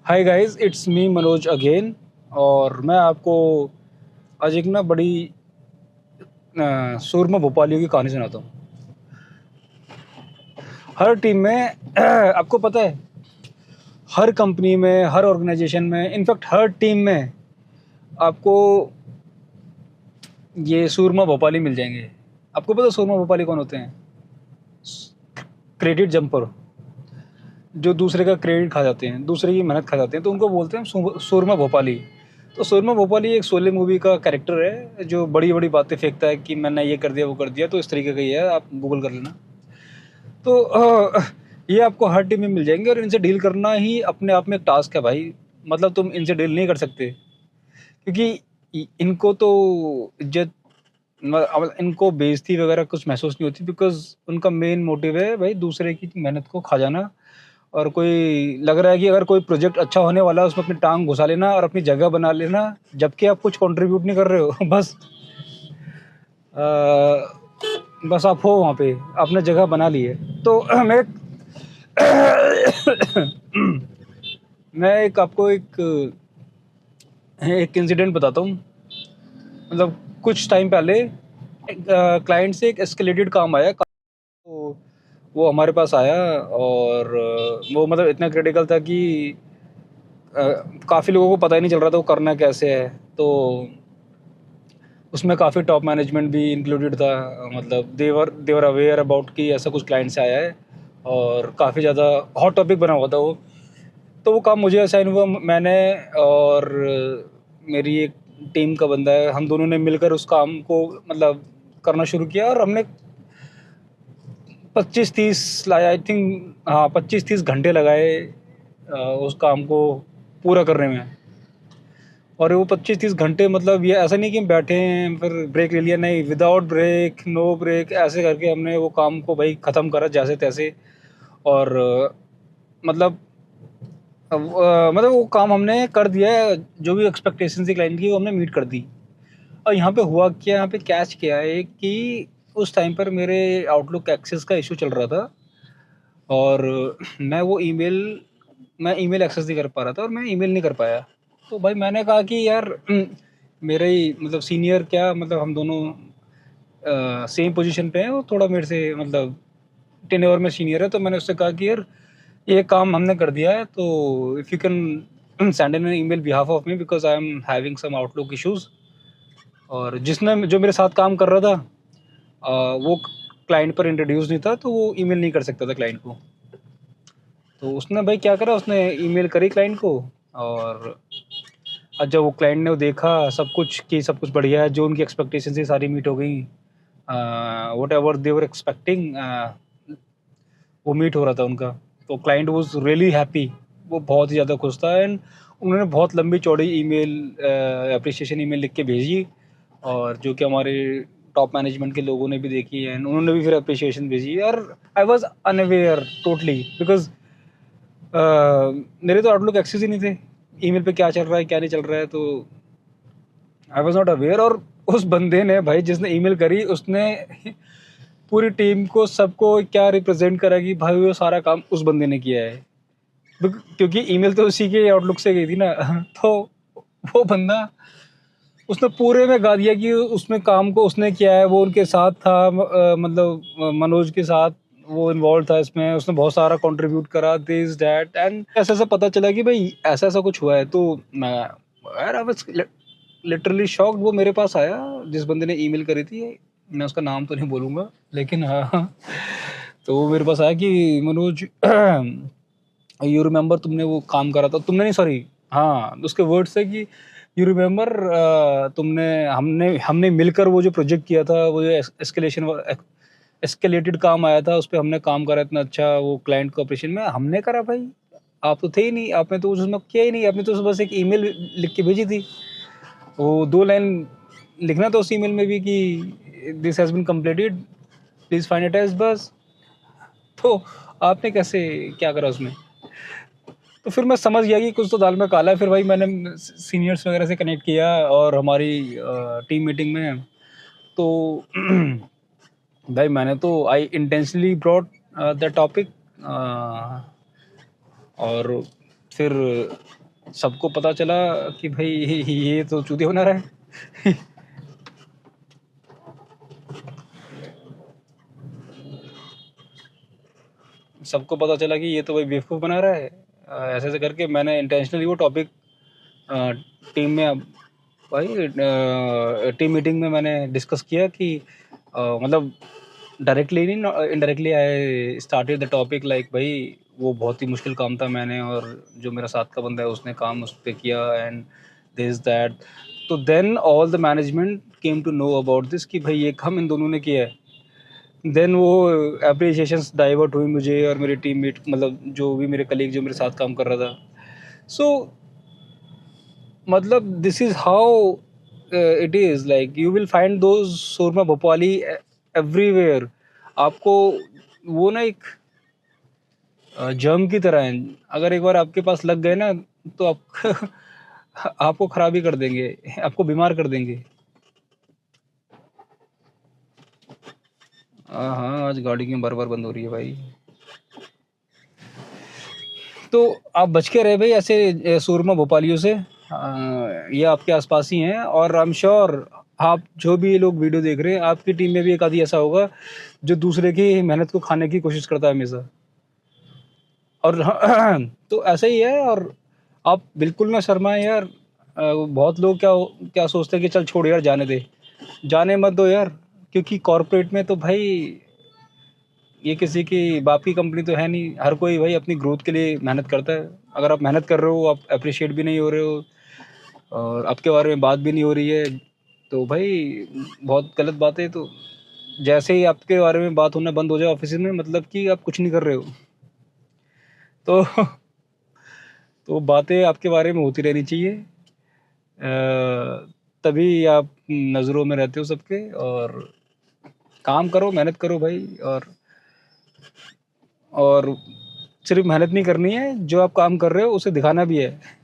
Hi guys, it's me Manoj again. और मैं आपको आज एक ना बड़ी सूरमा भोपालियों की कहानी सुनाता हूँ। हर टीम में आपको पता है, हर कंपनी में, हर ऑर्गेनाइजेशन में, इनफैक्ट हर टीम में आपको ये सूरमा भोपाली मिल जाएंगे। आपको पता है सूरमा भोपाली कौन होते हैं? क्रेडिट जंपर, जो दूसरे का क्रेडिट खा जाते हैं, दूसरे की मेहनत खा जाते हैं, तो उनको बोलते हैं सूरमा भोपाली। तो सूरमा भोपाली एक शोले मूवी का कैरेक्टर है जो बड़ी बड़ी बातें फेंकता है कि मैंने ये कर दिया, वो कर दिया। तो इस तरीके का ही है, आप गूगल कर लेना। तो ये आपको हर टीम में मिल जाएंगे और इनसे डील करना ही अपने आप में एक टास्क है भाई। मतलब तुम इनसे डील नहीं कर सकते, क्योंकि इनको तो इज्जत इनको बेइज्जती वगैरह कुछ महसूस नहीं होती, बिकॉज उनका मेन मोटिव है भाई दूसरे की मेहनत को खा जाना। और कोई लग रहा है कि अगर कोई प्रोजेक्ट अच्छा होने वाला है उसमें अपनी टांग घुसा लेना और अपनी जगह बना लेना, जबकि आप कुछ कंट्रीब्यूट नहीं कर रहे हो। बस आप हो वहाँ पे, आपने जगह बना ली है। तो मैं एक आपको एक इंसिडेंट बताता हूँ। मतलब कुछ टाइम पहले क्लाइंट से एक एस्केलेटेड काम आया। तो वो हमारे पास आया और वो मतलब इतना क्रिटिकल था कि काफ़ी लोगों को पता ही नहीं चल रहा था वो करना कैसे है। तो उसमें काफ़ी टॉप मैनेजमेंट भी इंक्लूडेड था। मतलब देवर अवेयर अबाउट कि ऐसा कुछ क्लाइंट से आया है और काफ़ी ज़्यादा हॉट टॉपिक बना हुआ था वो। तो वो काम मुझे असाइन हुआ। मैंने और मेरी एक टीम का बंदा है, हम दोनों ने मिलकर उस काम को मतलब करना शुरू किया और हमने 25-30 लाया, आई थिंक। हाँ, 25-30 घंटे लगाए उस काम को पूरा करने में। और वो 25-30 घंटे, मतलब ये ऐसा नहीं कि हम बैठे हैं फिर ब्रेक ले लिया, नहीं, विदाउट ब्रेक, नो ब्रेक, ऐसे करके हमने वो काम को भाई ख़त्म करा जैसे तैसे। और मतलब मतलब वो काम हमने कर दिया है। जो भी एक्सपेक्टेशन थी क्लाइंट की वो हमने मीट कर दी। और यहाँ पे हुआ क्या, यहाँ पे कैच क्या है कि उस टाइम पर मेरे आउटलुक एक्सेस का इशू चल रहा था और मैं ईमेल एक्सेस नहीं कर पा रहा था और मैं ईमेल नहीं कर पाया। तो भाई मैंने कहा कि यार मेरे ही मतलब सीनियर, क्या मतलब हम दोनों सेम पोजीशन पे हैं, वो थोड़ा मेरे से मतलब टेन्योर में सीनियर है। तो मैंने उससे कहा कि यार ये काम हमने कर दिया है, तो if you can send in an email behalf of me, because I am having some Outlook issues. और जो मेरे साथ काम कर रहा था वो क्लाइंट पर इंट्रोड्यूस नहीं था, तो वो ईमेल नहीं कर सकता था क्लाइंट को। तो उसने भाई क्या करा, उसने ईमेल करी क्लाइंट को। और जब वो क्लाइंट ने वो देखा सब कुछ कि सब कुछ बढ़िया है, जो उनकी एक्सपेक्टेशन थी सारी मीट हो गई, what ever they were expecting वो मीट हो रहा था उनका। तो क्लाइंट वॉज रियली हैप्पी, वो बहुत ही ज़्यादा खुश था। एंड उन्होंने बहुत लंबी चौड़ी ईमेल, अप्रिसिएशन ईमेल लिख के भेजी, और जो कि हमारे टॉप मैनेजमेंट के लोगों ने भी देखी एंड उन्होंने भी फिर अप्रिसिएशन भेजी। और I was unaware totally, because मेरे तो आउटलुक एक्सेस ही नहीं थे ईमेल पे क्या चल रहा है क्या नहीं चल रहा है। तो आई वॉज नॉट अवेयर। और उस बंदे ने भाई, जिसने ईमेल करी, उसने पूरी टीम को, सबको क्या रिप्रेजेंट करा कि भाई वो सारा काम उस बंदे ने किया है, क्योंकि ईमेल तो उसी के आउटलुक से गई थी ना। तो वो बंदा, उसने पूरे में गा दिया कि उसमें काम को उसने किया है, वो उनके साथ था, मतलब मनोज के साथ वो इन्वॉल्व था इसमें, उसने बहुत सारा कंट्रीब्यूट करा, दिस दैट। एंड ऐसा ऐसा पता चला कि भाई ऐसा ऐसा कुछ हुआ है। तो मैं, यार, आई वाज लिटरली शॉक्ड। वो मेरे पास आया, जिस बंदे ने ईमेल करी थी, मैं उसका नाम तो नहीं बोलूँगा, लेकिन हाँ। तो वो मेरे पास आया कि मनोज, यू रिमेंबर, तुमने वो काम करा था, तुमने नहीं, सॉरी, हाँ, उसके वर्ड्स है कि यू रिमेंबर, तुमने हमने हमने मिलकर वो जो प्रोजेक्ट किया था, वो जो एस्केलेटेड काम आया था, उस पर हमने काम करा इतना अच्छा, वो क्लाइंट को अप्रिशिएशन में हमने करा। भाई आप तो थे ही नहीं, आपने तो उसमें किया ही नहीं, आपने तो बस एक ईमेल लिख के भेजी थी। वो 2 लाइन लिखना था उस ईमेल में भी कि this has been completed, please find attached, बस। तो आपने कैसे क्या करा उसमें? तो फिर मैं समझ गया कि कुछ तो दाल में काला है। फिर भाई मैंने सीनियर्स वगैरह से कनेक्ट किया और हमारी टीम मीटिंग में, तो भाई मैंने तो आई इंटेंशनली ब्रॉट द टॉपिक, और फिर सबको पता चला कि भाई ये तो चूतिया बना रहा है। सबको पता चला कि ये तो भाई बेवकूफ़ बना रहा है। ऐसे ऐसे करके मैंने इंटेंशनली वो टॉपिक टीम में भाई टीम मीटिंग में मैंने डिस्कस किया कि मतलब डायरेक्टली नहीं, indirectly I started the topic like भाई वो बहुत ही मुश्किल काम था, मैंने और जो मेरा साथ का बंदा है उसने काम उस पर किया एंड दिस दैट। तो then all the management came to know about this कि भाई ये काम इन दोनों ने किया है। देन वो अप्रिसिएशंस डाइवर्ट हुई मुझे और मेरे टीममेट, मतलब जो भी मेरे कलीग जो मेरे साथ काम कर रहा था। सो मतलब this is how it is like you will find those Surma Bhopali everywhere. आपको वो ना एक जर्म की तरह है, अगर एक बार आपके पास लग गए ना तो आप आपको खराबी कर देंगे, आपको बीमार कर देंगे। हाँ, आज गाड़ी क्यों बार बार बंद हो रही है भाई। तो आप बच के रहे भाई ऐसे सूरमा भोपालियों से। ये आपके आसपास ही हैं और आई एम श्योर आप जो भी ये लोग वीडियो देख रहे हैं आपकी टीम में भी एक आदि ऐसा होगा जो दूसरे की मेहनत को खाने की कोशिश करता है हमेशा। और तो ऐसा ही है। और आप बिल्कुल ना शर्माएं यार। बहुत लोग क्या क्या सोचते हैं कि चल छोड़ यार, जाने दे, जाने मत दो यार। क्योंकि कॉर्पोरेट में तो भाई ये किसी की बाप की कंपनी तो है नहीं, हर कोई भाई अपनी ग्रोथ के लिए मेहनत करता है। अगर आप मेहनत कर रहे हो, आप अप्रिशिएट भी नहीं हो रहे हो और आपके बारे में बात भी नहीं हो रही है, तो भाई बहुत गलत बात है। तो जैसे ही आपके बारे में बात होना बंद हो जाए ऑफिस में, मतलब कि आप कुछ नहीं कर रहे हो। तो तो बातें आपके बारे में होती रहनी चाहिए, तभी आप नज़रों में रहते हो सबके। और काम करो, मेहनत करो भाई। और सिर्फ मेहनत नहीं करनी है, जो आप काम कर रहे हो उसे दिखाना भी है।